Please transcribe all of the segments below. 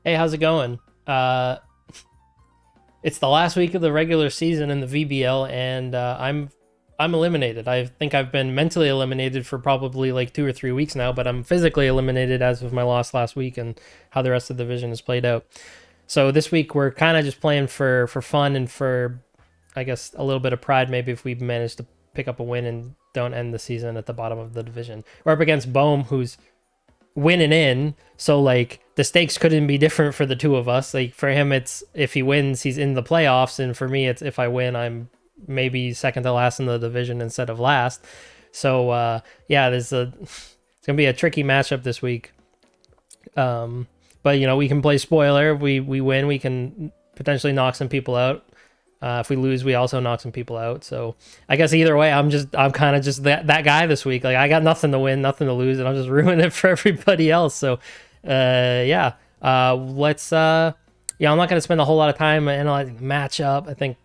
Hey, how's it going? It's the last week of the regular season in the VBL, and I'm eliminated. I think I've been mentally eliminated for probably like 2 or 3 weeks now, but I'm physically eliminated as of my loss last week and how the rest of the division has played out. So this week we're kind of just playing for fun and for, I guess, a little bit of pride. Maybe if we manage to pick up a win and don't end the season at the bottom of the division. We're up against Bohm, who's winning in. So like the stakes couldn't be different for the two of us. Like for him, it's if he wins, he's in the playoffs, and for me, it's if I win, I'm maybe second to last in the division instead of last. So yeah, it's gonna be a tricky matchup this week. But we can play spoiler. If we win, we can potentially knock some people out. If we lose, we also knock some people out. So I guess either way, I'm kind of just that guy this week. Like I got nothing to win, nothing to lose, and I'm just ruining it for everybody else. So yeah, let's yeah, I'm not gonna spend a whole lot of time analyzing the matchup. I think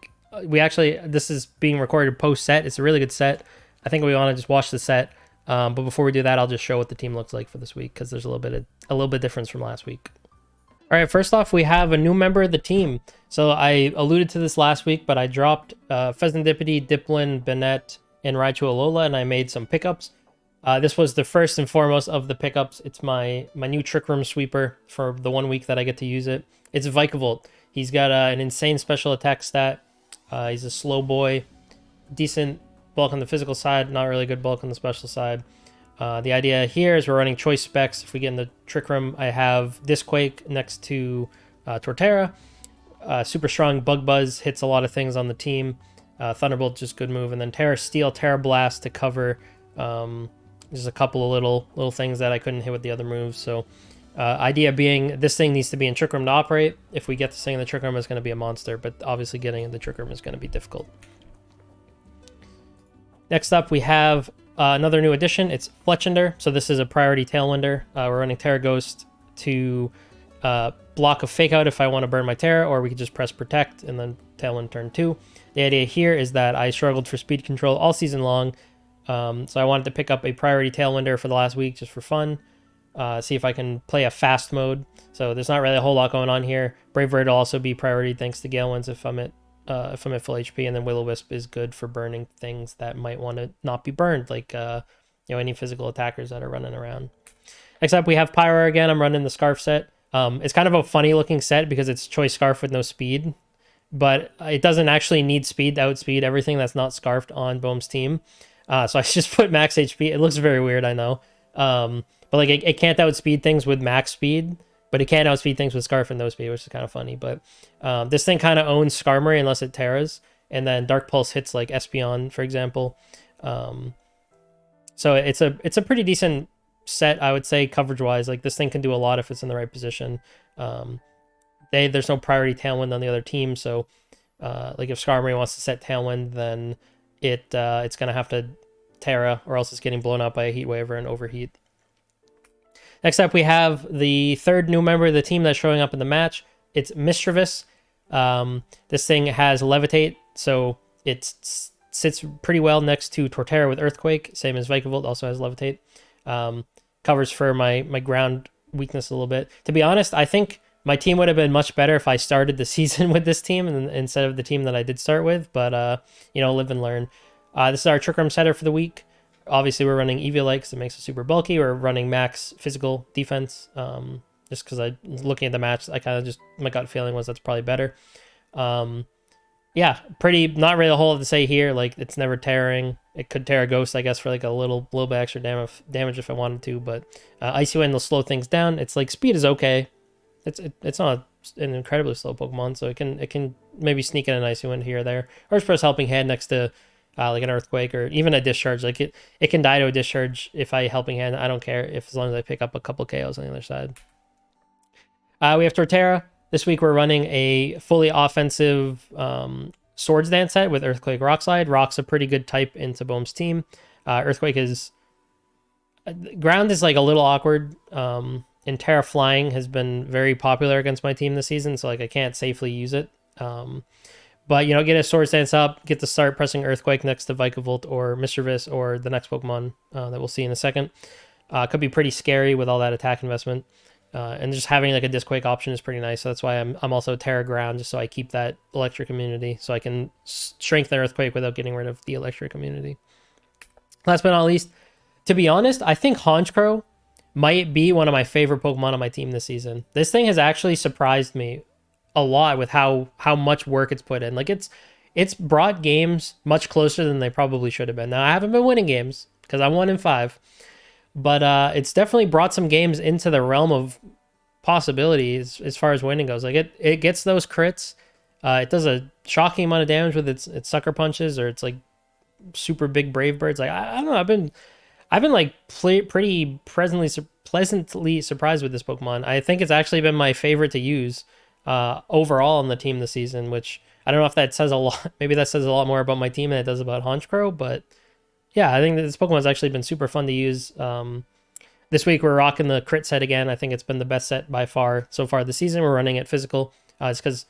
we actually this is being recorded post set. It's a really good set. I think we want to just watch the set. But before we do that, I'll just show what the team looks like for this week because there's a little bit difference from last week. All right, first off, we have a new member of the team. So I alluded to this last week, but I dropped Pheasantipity, Diplin, Bennett, and Raichu Alola, and I made some pickups. This was the first and foremost of the pickups. It's my new Trick Room sweeper for the 1 week that I get to use it. It's Vikavolt. He's got an insane special attack stat. He's a slow boy, decent bulk on the physical side, not really good bulk on the special side. The idea here is we're running choice specs. If we get in the Trick Room, I have Disquake next to Torterra. Super strong Bug Buzz hits a lot of things on the team. Thunderbolt, just good move. And then Terra Steel, Terra Blast to cover just a couple of little things that I couldn't hit with the other moves. So idea being this thing needs to be in Trick Room to operate. If we get this thing in the Trick Room, it's going to be a monster. But obviously getting in the Trick Room is going to be difficult. Next up, we have another new addition. It's Fletchender. So this is a priority Tailwinder. We're running Terra Ghost to block a Fake Out if I want to burn my Terra, or we could just press Protect and then Tailwind turn 2. The idea here is that I struggled for speed control all season long, so I wanted to pick up a priority Tailwinder for the last week just for fun. See if I can play a fast mode. So there's not really a whole lot going on here. Brave Bird will also be priority thanks to Gale Winds if I'm at full HP, and then Will-O-Wisp is good for burning things that might want to not be burned, like any physical attackers that are running around. Next up, we have Pyro again. I'm running the Scarf set. It's kind of a funny looking set because it's Choice Scarf with no speed, but it doesn't actually need speed to outspeed everything that's not scarfed on Bohm's team. So I just put max HP. It looks very weird, I know. But like it can't outspeed things with max speed, but it can outspeed things with Scarf and no speed, which is kind of funny. But this thing kind of owns Skarmory unless it Terras, and then Dark Pulse hits like Espeon, for example. So it's a pretty decent set, I would say, coverage-wise. Like this thing can do a lot if it's in the right position. There's no priority Tailwind on the other team, so like if Skarmory wants to set Tailwind, then it's gonna have to Terra, or else it's getting blown up by a Heat Wave or an Overheat. Next up, we have the third new member of the team that's showing up in the match. It's Mischievous. This thing has Levitate, so it sits pretty well next to Torterra with Earthquake, same as Vikavolt, also has Levitate. Covers for my ground weakness a little bit. To be honest, I think my team would have been much better if I started the season with this team instead of the team that I did start with, but live and learn. This is our Trick Room setter for the week. Obviously, we're running Eviolite because it makes it super bulky. We're running max physical defense. Just because looking at the match, I kind of just, my gut feeling was that's probably better. Yeah, not really a whole lot to say here. Like, it's never tearing. It could tear a Ghost, I guess, for like a little bit extra damage if I wanted to. But Icy Wind will slow things down. It's like speed is okay. It's not an incredibly slow Pokemon, so it can maybe sneak in an Icy Wind here or there, or just press Helping Hand next to like an Earthquake or even a Discharge. Like it can die to a Discharge if I Helping Hand. I don't care as long as I pick up a couple KOs on the other side. We have Torterra. This week we're running a fully offensive Swords Dance set with Earthquake, Rock Slide. Rock's a pretty good type into Bohm's team. Earthquake is ground is like a little awkward. And Terra Flying has been very popular against my team this season, so like I can't safely use it. But get a Swords Dance up, get to start pressing Earthquake next to Vikavolt or Mischievous or the next Pokemon that we'll see in a second. Could be pretty scary with all that attack investment. And just having like a Disquake option is pretty nice. So that's why I'm also Terra Ground, just so I keep that electric immunity, so I can strengthen Earthquake without getting rid of the electric immunity. Last but not least, to be honest, I think Honchkrow might be one of my favorite Pokemon on my team this season. This thing has actually surprised me a lot with how much work it's put in. Like it's brought games much closer than they probably should have been. Now I haven't been winning games because I'm 1-5, but it's definitely brought some games into the realm of possibilities as far as winning goes. Like it gets those crits. It does a shocking amount of damage with its sucker punches, or it's like super big brave birds. Like I don't know. I've been like pretty pleasantly surprised with this Pokemon. I think it's actually been my favorite to use overall on the team this season, which I don't know if that says a lot. Maybe that says a lot more about my team than it does about Honchkrow, but yeah, I think that this Pokemon's actually been super fun to use. This week we're rocking the crit set again. I think it's been the best set by far so far this season. We're running it physical. It's because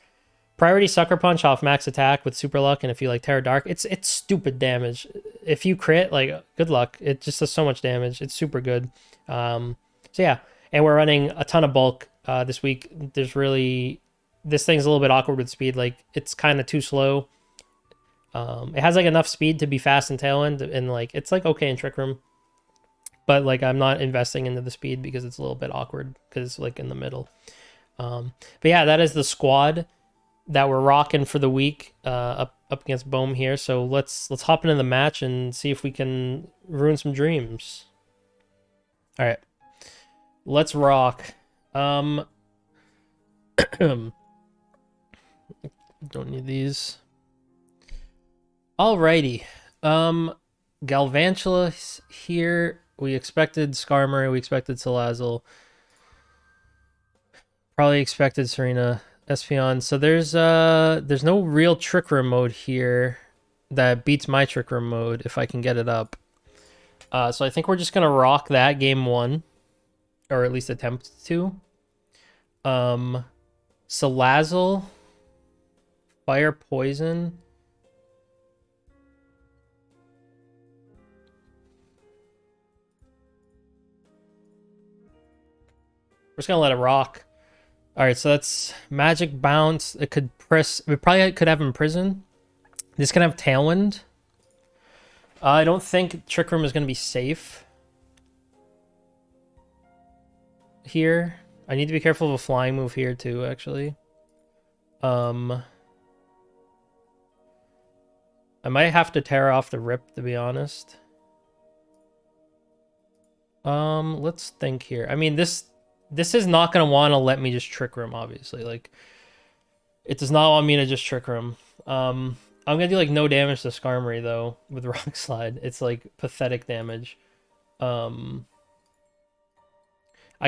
priority sucker punch off max attack with super luck, and if you like Terra Dark, it's stupid damage. If you crit, like good luck. It just does so much damage. It's super good. So yeah, and we're running a ton of bulk this week. This thing's a little bit awkward with speed. Like it's kind of too slow. It has like enough speed to be fast in Tailwind, and like it's like okay in Trick Room. But like I'm not investing into the speed because it's a little bit awkward because it's like in the middle. But yeah, that is the squad that we're rocking for the week up against Bohm here. So let's hop into the match and see if we can ruin some dreams. All right, let's rock. Don't need these. Alrighty. Galvantula here. We expected Skarmory, we expected Salazzle. Probably expected Serena, Espeon. So there's no real Trick Room mode here that beats my Trick Room mode if I can get it up. So I think we're just gonna rock that game 1. Or at least attempt to. Salazzle. Fire Poison. We're just gonna let it rock. All right, so that's Magic Bounce. It could press. We probably could have Imprison. This can have Tailwind. I don't think Trick Room is gonna be safe here. I need to be careful of a flying move here too, actually. I might have to tear off the rip, to be honest. Let's think here. I mean, this is not going to want to let me just Trick Room, obviously. Like, it does not want me to just Trick Room. I'm going to do, like, no damage to Skarmory, though, with Rock Slide. It's, like, pathetic damage. I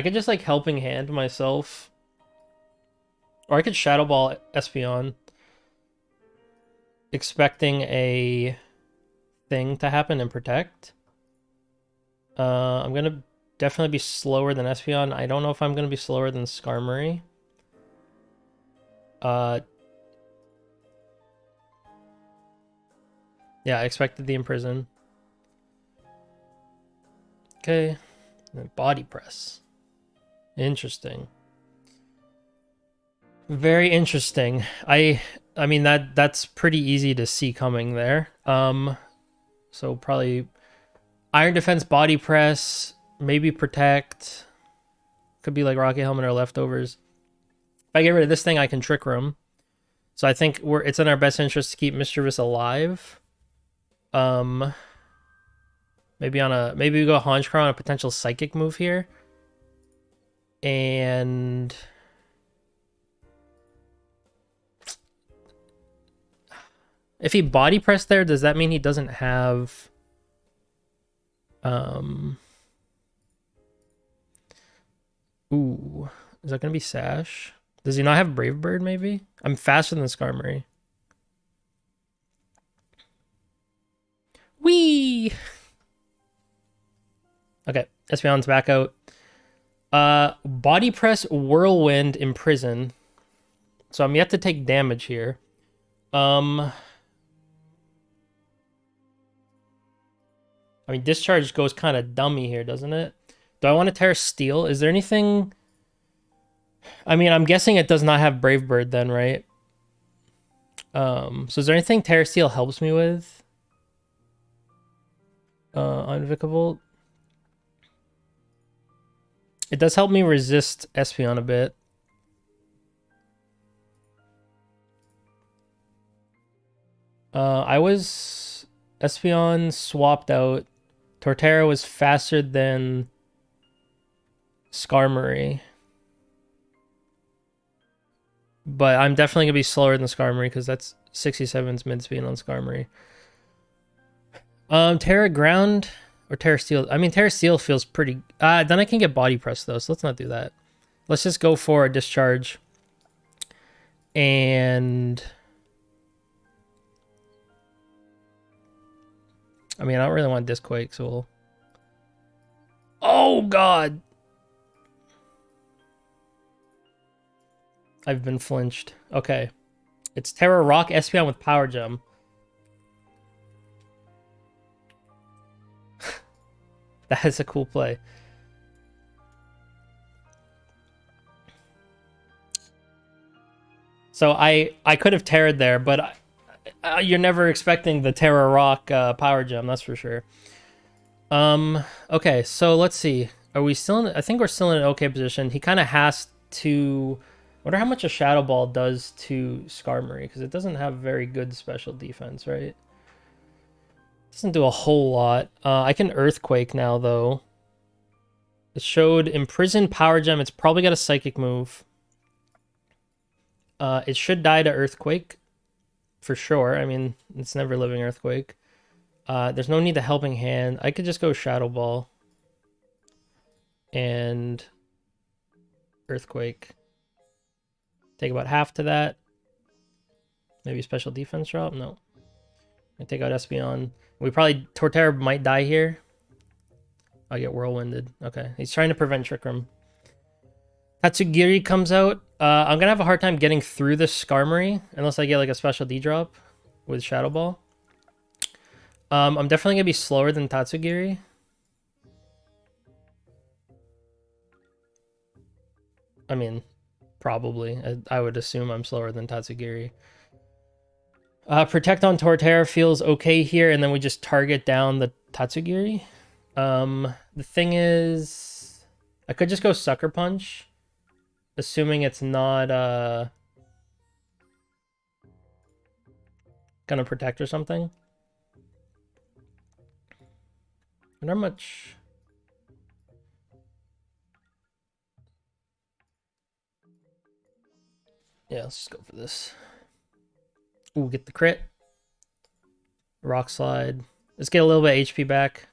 could just, like, Helping Hand myself. Or I could Shadow Ball Espeon, expecting a thing to happen and protect. I'm going to definitely be slower than Espeon. I don't know if I'm going to be slower than Skarmory. Yeah, I expected the Imprison. Okay. Body Press. Interesting. Very interesting. I mean that's pretty easy to see coming there. So probably Iron Defense, Body Press, maybe Protect. Could be like Rocket Helmet or Leftovers. If I get rid of this thing, I can Trick Room. So I think it's in our best interest to keep Mischievous alive. Maybe we go Honchkrow on a potential Psychic move here. And if he Body Press there, does that mean he doesn't have ooh, is that gonna be Sash? Does he not have Brave Bird, maybe? I'm faster than Skarmory. Whee! Okay, Espeon's back out. Body Press, Whirlwind, Imprison. So I'm yet to take damage here. I mean, Discharge goes kind of dummy here, doesn't it? Do I want to Terra Steel? Is there anything I mean, I'm guessing it does not have Brave Bird then, right? So is there anything Terra Steel helps me with? Unvicable. It does help me resist Espeon a bit. I was Espeon swapped out. Torterra was faster than Skarmory. But I'm definitely going to be slower than Skarmory because that's 67's mid speed on Skarmory. Terra Ground or Terra Steel? I mean, Terra Steel feels pretty... then I can get Body Press though, so let's not do that. Let's just go for a Discharge. And... I mean, I don't really want Disc Quake, so we'll... Oh, God! I've been flinched. Okay. It's Terra Rock Espeon with Power Gem. That is a cool play. So I could have Terra'd there, but you're never expecting the Terra Rock Power Gem, that's for sure. Okay, so let's see. Are we still in... I think we're still in an okay position. He kind of has to... I wonder how much a Shadow Ball does to Skarmory, because it doesn't have very good special defense, right? It doesn't do a whole lot. I can Earthquake now, though. It showed Imprison Power Gem. It's probably got a Psychic move. It should die to Earthquake, for sure. I mean, it's never living Earthquake. There's no need to Helping Hand. I could just go Shadow Ball. And Earthquake. Take about half to that. Maybe special defense drop? No. I take out Espeon. We probably... Torterra might die here. I get Whirlwinded. Okay. He's trying to prevent Trick Room. Tatsugiri comes out. I'm going to have a hard time getting through this Skarmory unless I get like a special D-drop with Shadow Ball. I'm definitely going to be slower than Tatsugiri. I mean, probably. I would assume I'm slower than Tatsugiri. Protect on Torterra feels okay here, and then we just target down the Tatsugiri. The thing is, I could just go Sucker Punch, assuming it's not gonna protect or something. I wonder how much... Yeah, let's just go for this. Ooh, get the crit. Rock Slide. Let's get a little bit of HP back.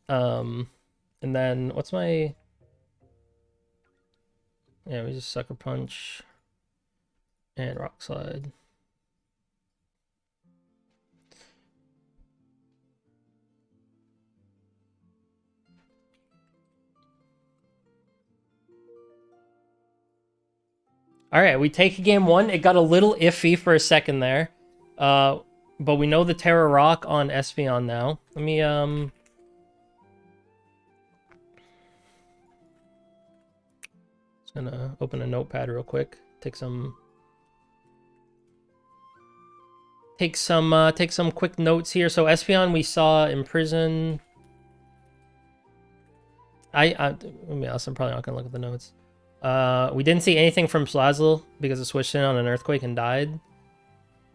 And then what's my... Yeah, we just Sucker Punch and Rock Slide. All right, we take game one. It got a little iffy for a second there. But we know the Terra Rock on Espeon now. Let me just gonna open a notepad real quick. Take some quick notes here. So Espeon, we saw Imprison. Let me ask, I'm probably not gonna look at the notes. We didn't see anything from Slazzle because it switched in on an Earthquake and died.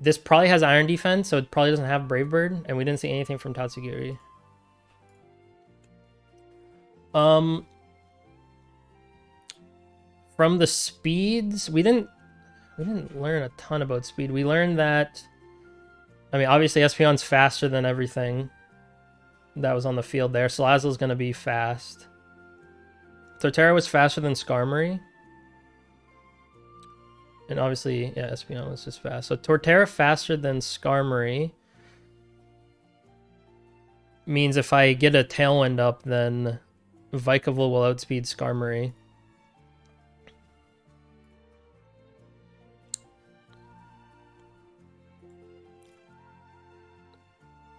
This probably has Iron Defense, so it probably doesn't have Brave Bird, and we didn't see anything from Tatsugiri. From the speeds, we didn't learn a ton about speed. We learned that, I mean, obviously Espeon's faster than everything that was on the field there. Slazzle's gonna be fast. Torterra was faster than Skarmory. And obviously, yeah, Espeon was just fast. So Torterra faster than Skarmory means if I get a Tailwind up, then Vikavolt will outspeed Skarmory.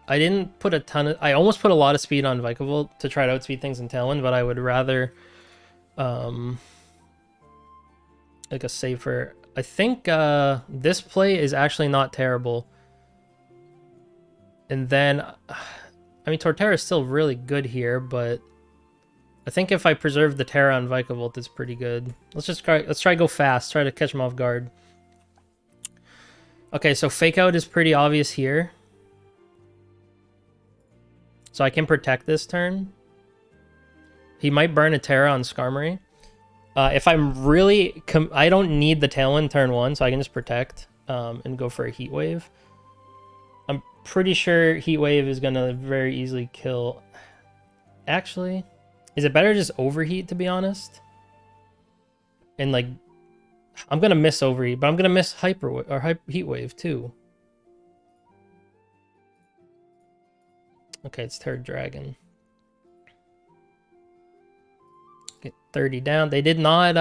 I didn't put a ton of... I almost put a lot of speed on Vikavolt to try to outspeed things in Tailwind, but I would rather Like a safer. I think this play is actually not terrible. And then, I mean, Torterra is still really good here, but I think if I preserve the Terra on Vikavolt, it's pretty good. Let's try to go fast, try to catch him off guard. Okay, so Fake Out is pretty obvious here. So I can protect this turn. He might burn a Terra on Skarmory. If I'm really... I don't need the Tailwind turn 1, so I can just protect and go for a Heat Wave. I'm pretty sure Heat Wave is going to very easily kill... Actually, is it better to just Overheat, to be honest? And, like... I'm going to miss Overheat, but I'm going to miss Heat Wave, too. Okay, it's Terra Dragon. Get 30 down. They did not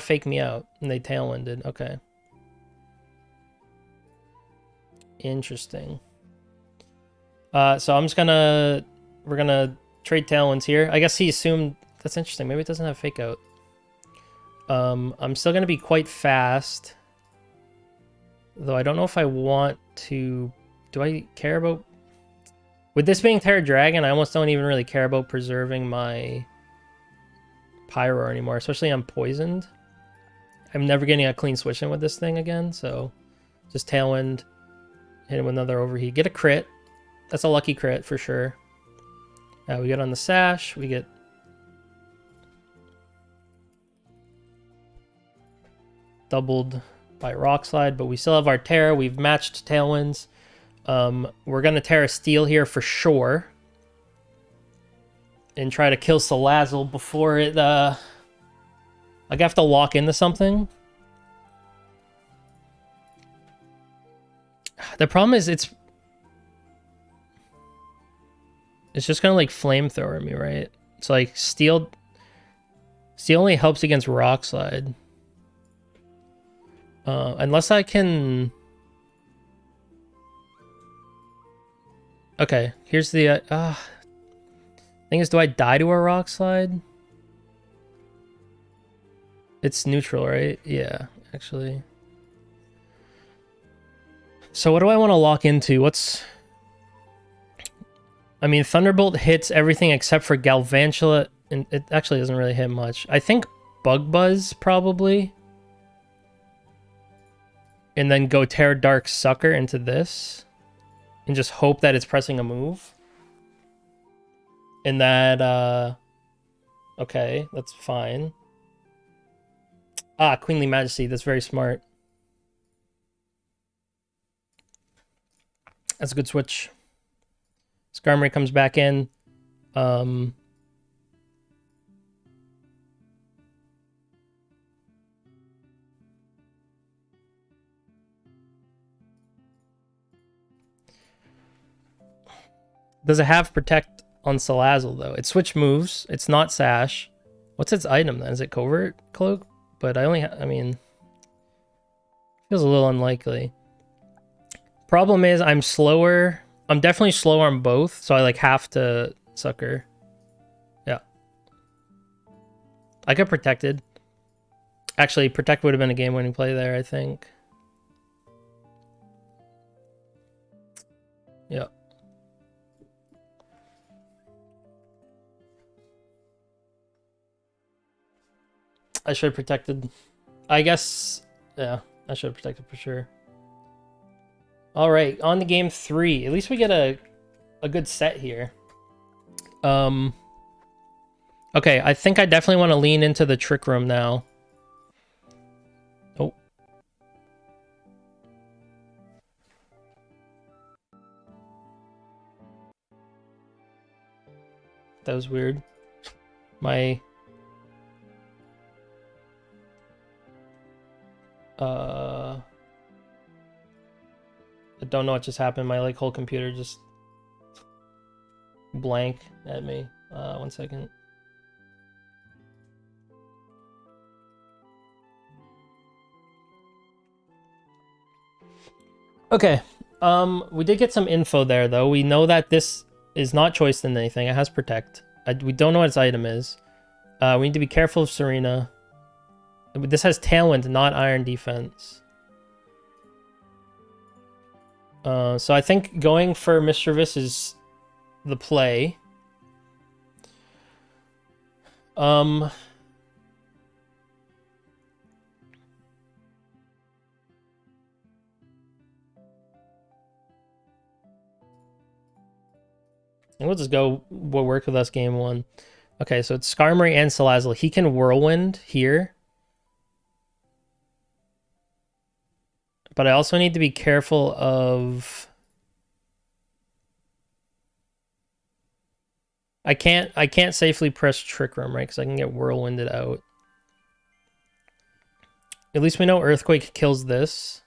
fake me out, and they tailwinded. Okay. Interesting. So I'm just gonna... We're gonna trade tailwinds here. I guess he assumed... That's interesting. Maybe it doesn't have fake out. I'm still gonna be quite fast. Though I don't know if I want to... Do I care about... With this being Terra Dragon, I almost don't even really care about preserving my Pyro anymore, especially I'm poisoned. I'm never getting a clean switch in with this thing again, so just Tailwind, hit him with another Overheat. Get a crit. That's a lucky crit for sure. We get on the Sash, we get... doubled by Rock Slide, but we still have our Terra. We've matched Tailwinds. We're going to Terra Steel here for sure. And try to kill Salazzle before it... Like, I have to lock into something. The problem is it's just going to, like, Flamethrower me, right? It's like Steel only helps against Rock Slide. Unless I can... Okay, here's the... thing is, do I die to a Rock Slide? It's neutral, right? Yeah, actually. So what do I want to lock into? What's... I mean, Thunderbolt hits everything except for Galvantula, and it actually doesn't really hit much. I think Bug Buzz, probably. And then go Terra Dark Sucker into this. And just hope that it's pressing a move. And that, okay, that's fine. Queenly Majesty, that's very smart. That's a good switch. Skarmory comes back in. Does it have Protect on Salazzle, though? It switch moves. It's not Sash. What's its item, then? Is it Covert Cloak? But I only... I mean... Feels a little unlikely. Problem is, I'm slower. I'm definitely slower on both, so I, like, have to Sucker. Yeah. I got Protected. Actually, Protect would have been a game-winning play there, I think. Yeah. I should have protected. I guess, yeah, I should have protected for sure. All right, on to game 3. At least we get a good set here. Okay, I think I definitely want to lean into the Trick Room now. Oh. That was weird. My... I don't know what just happened. My like whole computer just blank at me. 1 second. Okay. We did get some info there though. We know that this is not choiced in anything. It has Protect. We don't know what its item is. We need to be careful of Serena. This has Tailwind, not Iron Defense. So I think going for Mischievous is the play. And we'll just go what worked with us game one. Okay, so it's Skarmory and Salazzle. He can Whirlwind here. But I also need to be careful of... I can't safely press Trick Room, right? Because I can get Whirlwinded out. At least we know Earthquake kills this.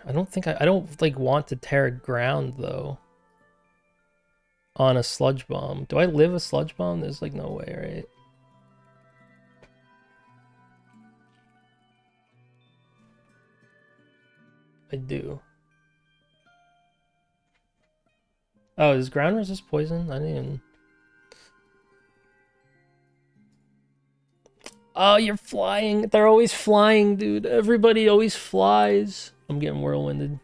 I don't think I don't like want to tear ground though. On a Sludge Bomb. Do I live a Sludge Bomb? There's like no way, right? I do. Oh, is ground resist poison? I didn't even... Oh, you're flying. They're always flying, dude. Everybody always flies. I'm getting Whirlwinded.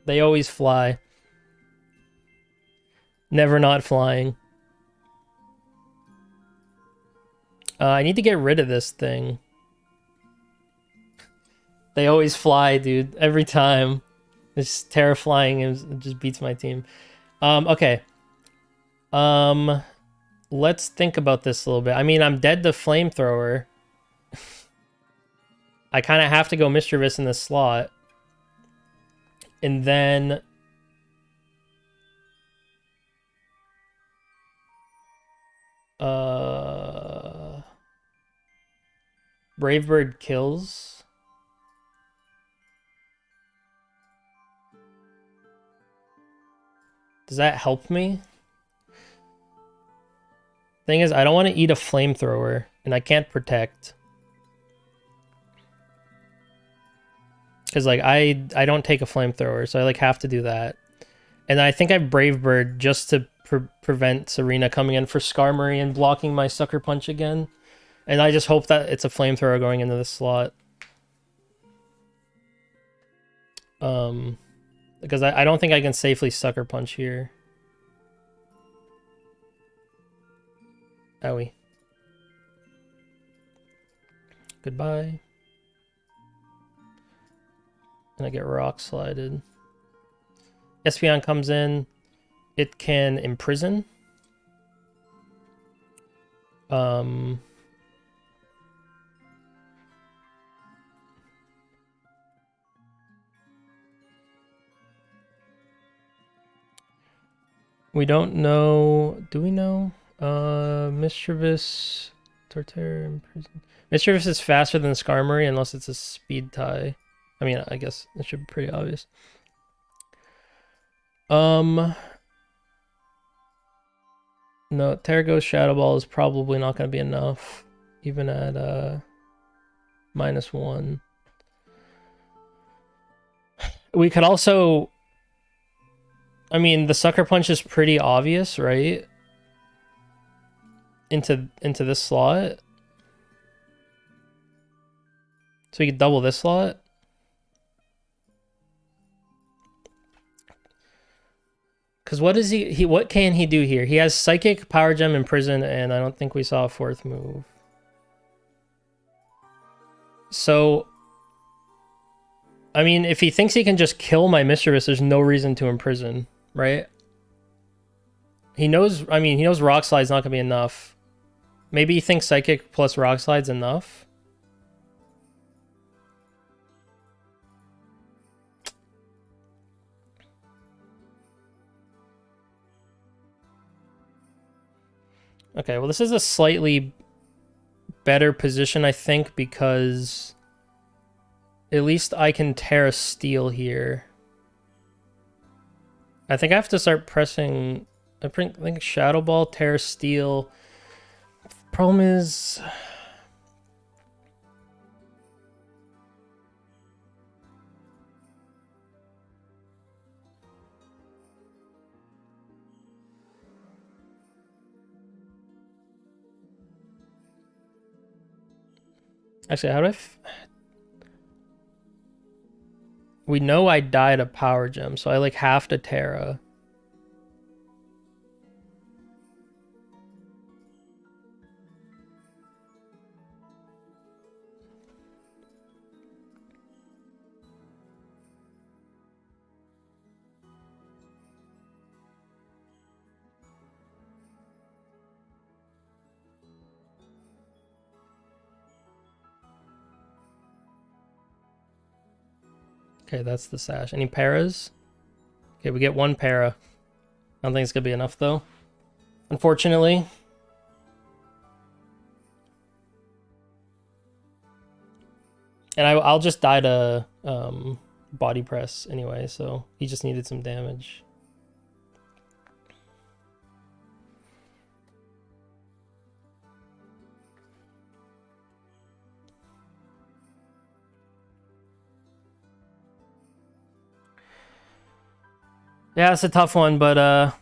They always fly. Never not flying. I need to get rid of this thing. They always fly, dude. Every time. It's terrifying. It just beats my team. Okay. Let's think about this a little bit. I mean, I'm dead to Flamethrower. I kind of have to go Mischievous in this slot. And then... Brave Bird kills. Does that help me? Thing is, I don't want to eat a Flamethrower, and I can't protect. Because, like, I don't take a Flamethrower, so I, like, have to do that. And I think I Brave Bird just to prevent Serena coming in for Skarmory and blocking my Sucker Punch again. And I just hope that it's a Flamethrower going into this slot. Because I don't think I can safely Sucker Punch here. Owie. Goodbye. And I get Rock Slided. Espeon comes in. It can Imprison. We don't know. Do we know? Mischievous, Torterra, Imprison. Mischievous is faster than Skarmory unless it's a speed tie. I mean, I guess it should be pretty obvious. No, Terraghost Shadow Ball is probably not going to be enough, even at -1. We could also... I mean, the Sucker Punch is pretty obvious, right? Into this slot. So we could double this slot. Because what is what can he do here? He has Psychic, Power Gem, Imprison, and I don't think we saw a fourth move. So, I mean, if he thinks he can just kill my Mischievous, there's no reason to Imprison, right? He knows, I mean, he knows Rock Slide's not going to be enough. Maybe he thinks Psychic plus Rock Slide's enough. Okay, well, this is a slightly better position, I think, because at least I can Terra Steel here. I think I have to start pressing... I think Shadow Ball, Terra Steel. Problem is... Actually, how do we know I died a power gem, so I like have to Terra. Okay, that's the sash. Any paras? Okay, we get one para. I don't think it's gonna be enough though, unfortunately. And I'll just die to body press anyway, so he just needed some damage. Yeah, it's a tough one, but I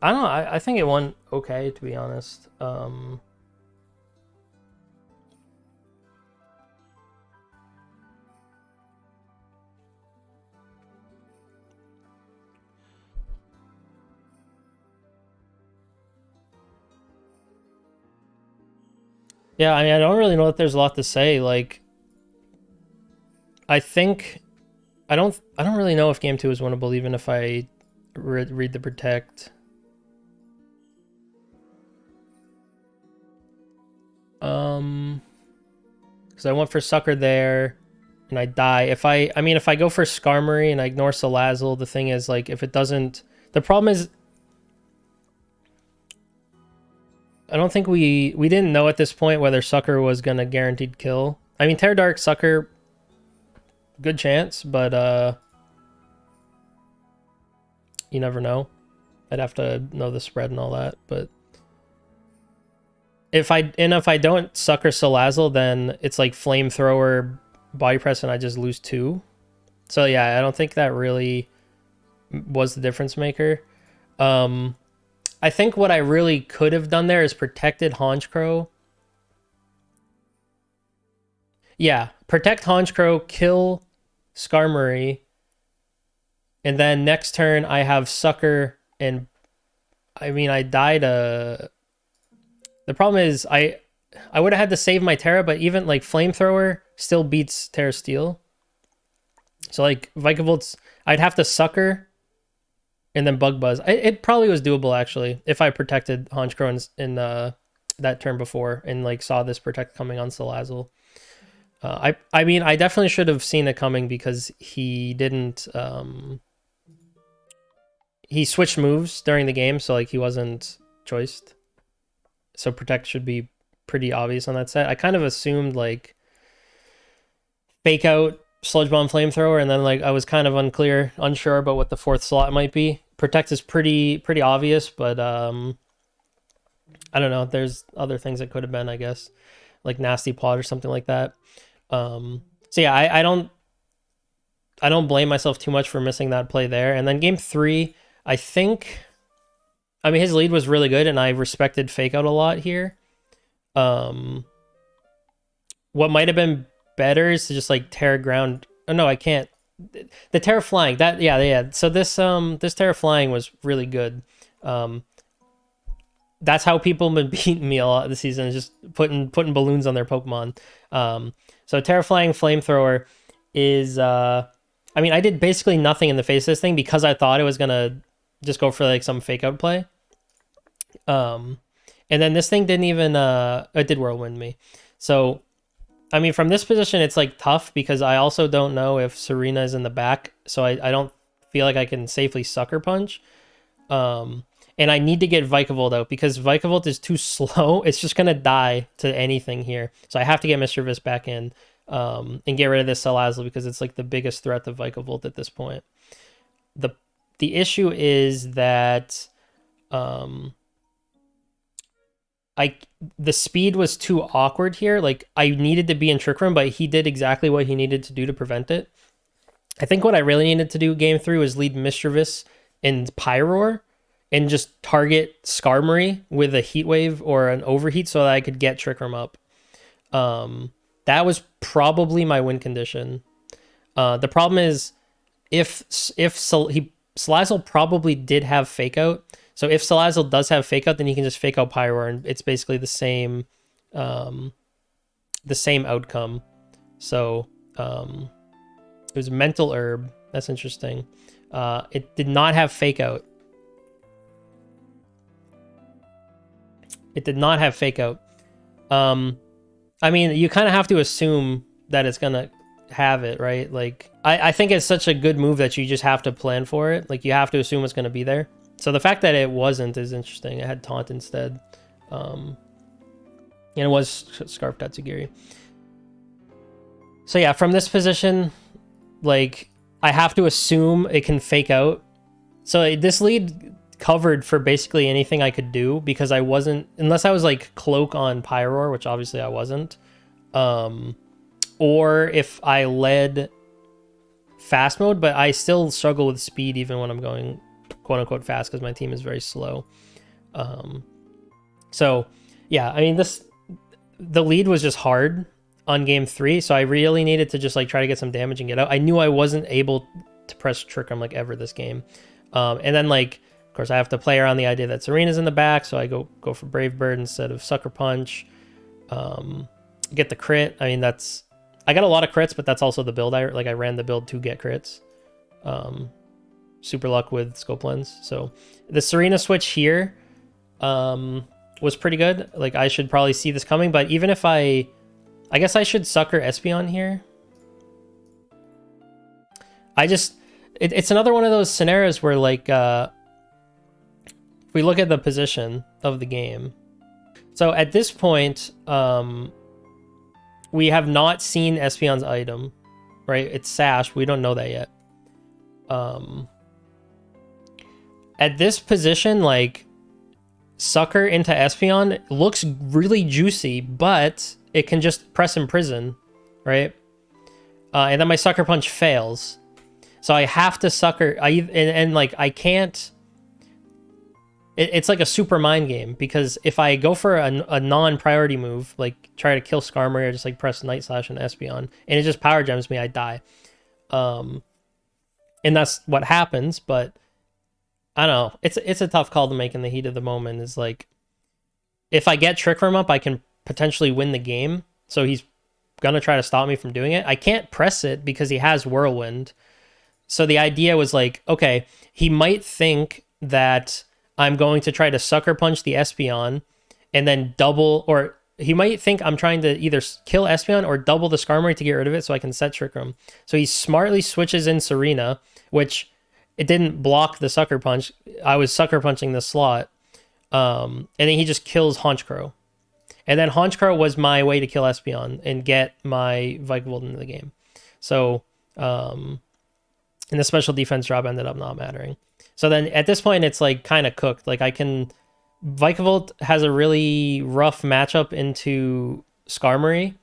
don't know. I think it went okay, to be honest. Yeah, I mean, I don't really know if there's a lot to say. Like, I think I don't really know if game 2 is winnable, even if I read the protect. Because I went for sucker there, and I die. If I mean, if I go for Skarmory and I ignore Salazzle, the thing is, like, if it doesn't, the problem is, I don't think we didn't know at this point whether sucker was gonna guaranteed kill. I mean, Terra Dark sucker, good chance, but you never know. I'd have to know the spread and all that, but if I don't sucker Salazzle, then it's like flamethrower, body press, and I just lose 2. So yeah, I don't think that really was the difference maker. I think what I really could have done there is protected Honchkrow. Yeah, protect Honchkrow, kill Skarmory, and then next turn I have sucker, and I mean I died a. The problem is I would have had to save my Terra, but even like flamethrower still beats Terra Steel. So like Vikavolt, I'd have to sucker and then Bug Buzz. It probably was doable actually if I protected Honchkrow in that turn before and like saw this protect coming on Salazzle. I mean I definitely should have seen it coming because he didn't he switched moves during the game, so like he wasn't choiced. So protect should be pretty obvious on that set. I kind of assumed like fake out Sludge Bomb Flamethrower, and then like I was kind of unsure about what the 4th slot might be. Protect is pretty obvious, but I don't know. There's other things it could have been, I guess, like Nasty Plot or something like that. So yeah, I don't blame myself too much for missing that play there. And then game 3, I think. I mean, his lead was really good, and I respected Fake Out a lot here. What might have been better is to just like Terra Ground. Oh no, I can't. The Terra Flying. That yeah. So this Terra Flying was really good. That's how people have been beating me a lot this season, is just putting balloons on their Pokemon. So Terra Flying Flamethrower is. I mean, I did basically nothing in the face of this thing because I thought it was gonna just go for like some fake out play. And then this thing didn't even it did whirlwind me. So I mean, from this position it's like tough because I also don't know if Serena is in the back, so I don't feel like I can safely sucker punch. And I need to get Vikavolt out because Vikavolt is too slow. It's just gonna die to anything here. So I have to get Mischievous back in and get rid of this Salazzle because it's like the biggest threat to Vikavolt at this point. The issue is that the speed was too awkward here. Like I needed to be in Trick Room, but he did exactly what he needed to do to prevent it. I think what I really needed to do game 3 was lead Mischievous and Pyroar and just target Skarmory with a Heat Wave or an Overheat so that I could get Trick Room up. That was probably my win condition. The problem is if Salazzle probably did have fake out. So if Salazzle does have fake out, then he can just fake out Pyroar, and it's basically the same outcome. So it was Mental Herb. That's interesting. It did not have fake out. It did not have fake out. I mean, you kind of have to assume that it's gonna have it, right? Like, I think it's such a good move that you just have to plan for it. Like, you have to assume it's gonna be there. So the fact that it wasn't is interesting. It had Taunt instead. And it was Scarf Tatsugiri. So yeah, from this position, like, I have to assume it can fake out. So this lead covered for basically anything I could do because I wasn't, unless I was like Cloak on Pyroar, which obviously I wasn't. Or if I led fast mode, but I still struggle with speed even when I'm going quote unquote fast because my team is very slow. So yeah, I mean, the lead was just hard on game 3, so I really needed to just like try to get some damage and get out. I knew I wasn't able to press Trick Room like ever this game. And then like, of course, I have to play around the idea that Serena's in the back, so I go for Brave Bird instead of Sucker Punch. Get the crit. I mean, I got a lot of crits, but that's also the build. I ran the build to get crits. Super luck with Scope Lens. So the Serena switch here was pretty good. Like, I should probably see this coming, but even if I guess I should Sucker Espeon here. It's another one of those scenarios where, like, if we look at the position of the game. So at this point, we have not seen Espeon's item, right? It's Sash. We don't know that yet. At this position, like, Sucker into Espeon looks really juicy, but it can just press Imprison, right? And then my Sucker Punch fails. So I have to Sucker... And like, I can't... It's like a super mind game, because if I go for a non-priority move, like try to kill Skarmory or just like press Night Slash and Espeon, and it just Power Gems me, I die. And that's what happens, but I don't know. It's a tough call to make in the heat of the moment. Is like, if I get Trick Room up, I can potentially win the game. So he's gonna try to stop me from doing it. I can't press it because he has Whirlwind. So the idea was like, okay, he might think that I'm going to try to Sucker Punch the Espeon and then double, or he might think I'm trying to either kill Espeon or double the Skarmory to get rid of it so I can set Trick Room. So he smartly switches in Serena, which it didn't block the Sucker Punch. I was Sucker Punching the slot. And then he just kills Honchkrow. And then Honchkrow was my way to kill Espeon and get my Vikavolt into the game. So, and the special defense drop ended up not mattering. So then at this point, it's like kind of cooked. Like, Vikavolt has a really rough matchup into Skarmory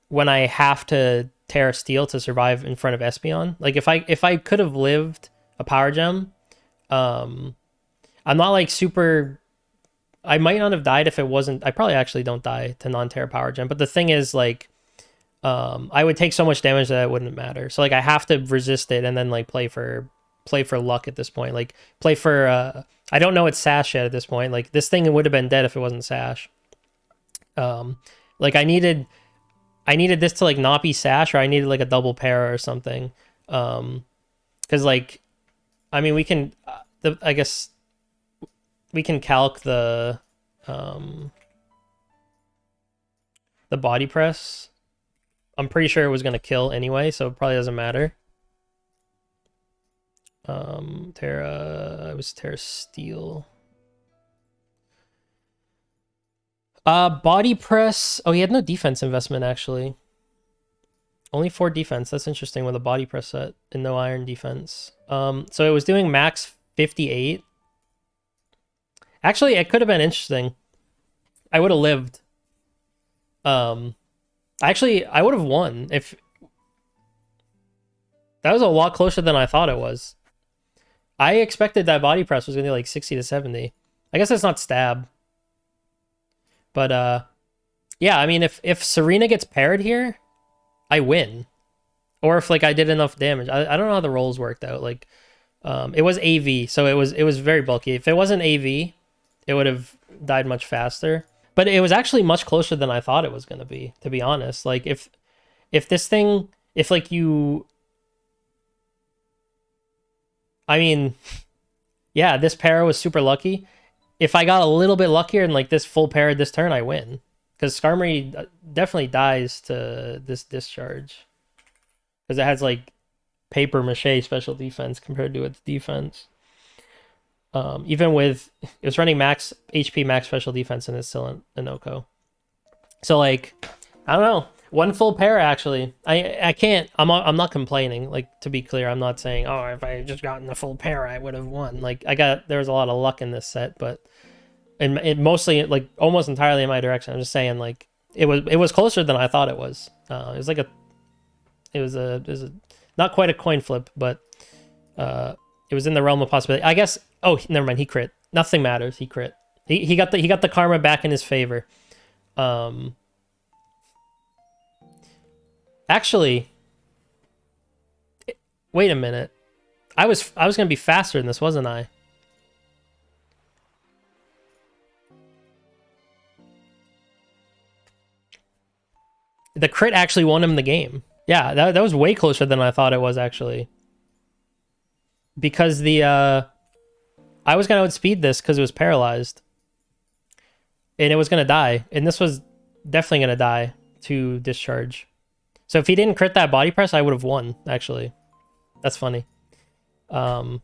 when I have to Terra Steel to survive in front of Espeon. Like, if I could have lived a Power Gem, I'm not like super... I might not have died if it wasn't... I probably actually don't die to non-Terra Power Gem. But the thing is, like, I would take so much damage that it wouldn't matter. So, like, I have to resist it and then, like, play for luck at this point. Like, play for... I don't know it's Sash yet at this point. Like, this thing would have been dead if it wasn't Sash. Like, I needed this to, like, not be Sash, or I needed, like, a double para or something. Because, like, I mean, we can... I guess we can calc the body press. I'm pretty sure it was going to kill anyway, so it probably doesn't matter. It was Terra Steel. Body press. Oh, he had no defense investment, actually. Only 4 defense. That's interesting with a body press set and no iron defense. So it was doing max 58. Actually, it could have been interesting. I would have lived. Actually, I would have won if... That was a lot closer than I thought it was. I expected that body press was going to be like 60 to 70. I guess it's not stab. But Yeah, I mean, if Serena gets paired here, I win. Or if like I did enough damage. I don't know how the rolls worked out. Like, it was AV, so it was very bulky. If it wasn't AV, it would have died much faster. But it was actually much closer than I thought it was gonna be, to be honest. Like if this thing, if like you, I mean, yeah, this pair was super lucky. If I got a little bit luckier and like this full pair this turn, I win. Because Skarmory definitely dies to this discharge. Because it has like paper mache special defense compared to its defense. Even with it was running max HP, max special defense, and it's still an Oko. So like, I don't know. One full pair actually. I can't. I'm not complaining. Like, to be clear, I'm not saying, oh, if I had just gotten the full pair, I would have won. Like, there was a lot of luck in this set, but and it mostly, like, almost entirely in my direction. I'm just saying, like, it was closer than I thought it was. It was a not quite a coin flip, but it was in the realm of possibility. I guess. Oh, never mind. He crit. Nothing matters. He crit. He got the karma back in his favor. Actually, wait a minute. I was gonna be faster than this, wasn't I? The crit actually won him the game. Yeah, that was way closer than I thought it was, actually. Because I was gonna outspeed this because it was paralyzed. And it was gonna die. And this was definitely gonna die to discharge. So if he didn't crit that body press, I would have won, actually. That's funny. But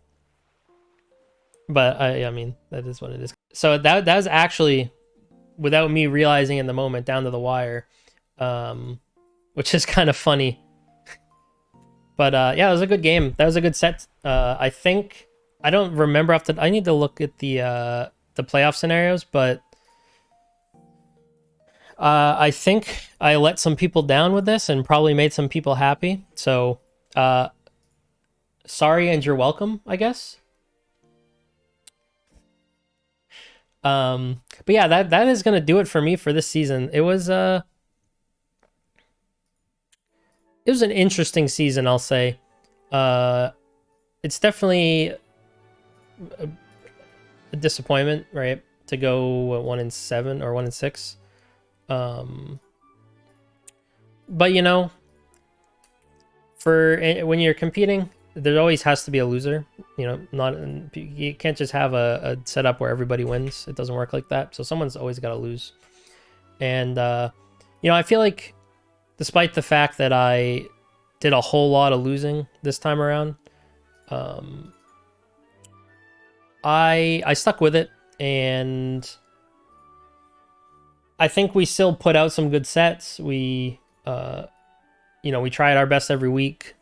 I mean, that is what it is. So that was actually, without me realizing in the moment, down to the wire. Which is kind of funny. But yeah, it was a good game. That was a good set. I think I don't remember off the. I need to look at the playoff scenarios, but I think I let some people down with this and probably made some people happy. So sorry and you're welcome, I guess. But yeah, that is gonna do it for me for this season. It was an interesting season, I'll say. It's definitely a disappointment, right? To go 1-7 or 1-6. But you know, for when you're competing, there always has to be a loser. You know, you can't just have a setup where everybody wins. It doesn't work like that. So someone's always got to lose. And you know, I feel like, despite the fact that I did a whole lot of losing this time around, I stuck with it, and I think we still put out some good sets. We you know, we tried our best every week.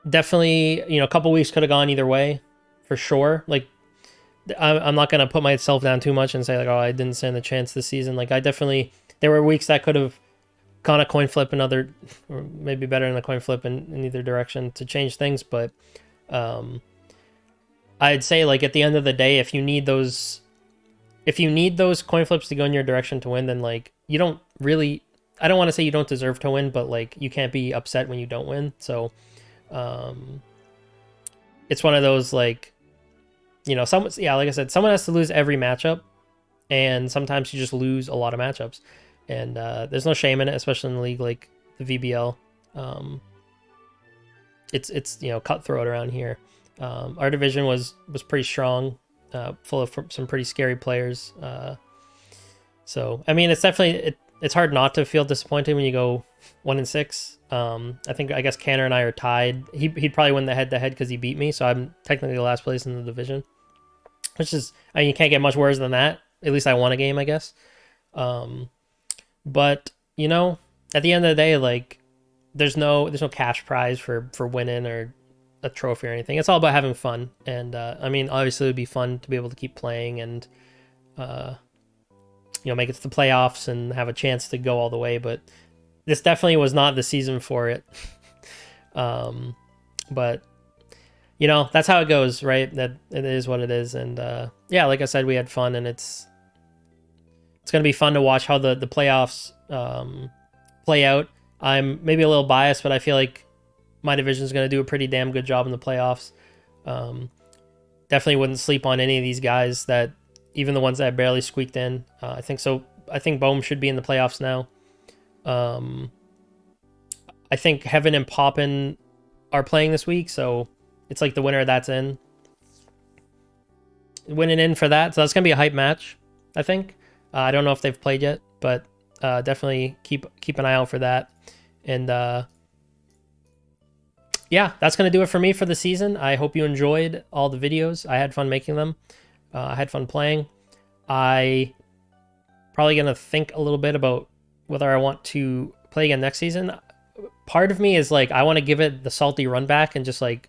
Definitely, you know, a couple weeks could have gone either way, for sure. Like, I'm not gonna put myself down too much and say like, oh, I didn't stand a chance this season. Like, there were weeks that could have gone a coin flip another, or maybe better than a coin flip in either direction to change things. But I'd say, like, at the end of the day, if you need those coin flips to go in your direction to win, then like, you don't really. I don't want to say you don't deserve to win, but like, you can't be upset when you don't win. So it's one of those, like, you know, like I said, someone has to lose every matchup, and sometimes you just lose a lot of matchups, and there's no shame in it, especially in the league like the VBL. It's you know, cutthroat around here. Our division was pretty strong, full of some pretty scary players. So I mean, it's definitely it's hard not to feel disappointed when you go 1-6. I guess Canner and I are tied. He'd probably win the head-to-head because he beat me, so I'm technically last place in the division. Which is, I mean, you can't get much worse than that. At least I won a game, I guess. But you know, at the end of the day, like, there's no cash prize for winning or a trophy or anything. It's all about having fun. And I mean, obviously, it would be fun to be able to keep playing and you know, make it to the playoffs and have a chance to go all the way. But this definitely was not the season for it. But you know, that's how it goes, right? That it is what it is. And yeah, like I said, we had fun, and it's it's going to be fun to watch how the playoffs play out. I'm maybe a little biased, but I feel like my division is going to do a pretty damn good job in the playoffs. Definitely wouldn't sleep on any of these guys, that even the ones that barely squeaked in. I think so. I think Bohm should be in the playoffs now. I think Heaven and Poppin are playing this week, so it's like the winner that's in. Winning in for that, so that's gonna be a hype match, I think. I don't know if they've played yet, but definitely keep an eye out for that. And yeah, that's gonna do it for me for the season. I hope you enjoyed all the videos. I had fun making them. I had fun playing. I probably gonna think a little bit about whether I want to play again next season. Part of me is like, I want to give it the salty run back and just like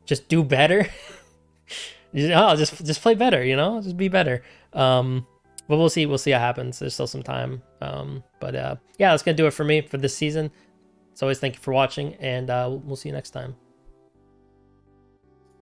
just do better. Just play better, you know, just be better. But we'll see what happens. There's still some time. But yeah, that's gonna do it for me for this season. As always, thank you for watching, and we'll see you next time.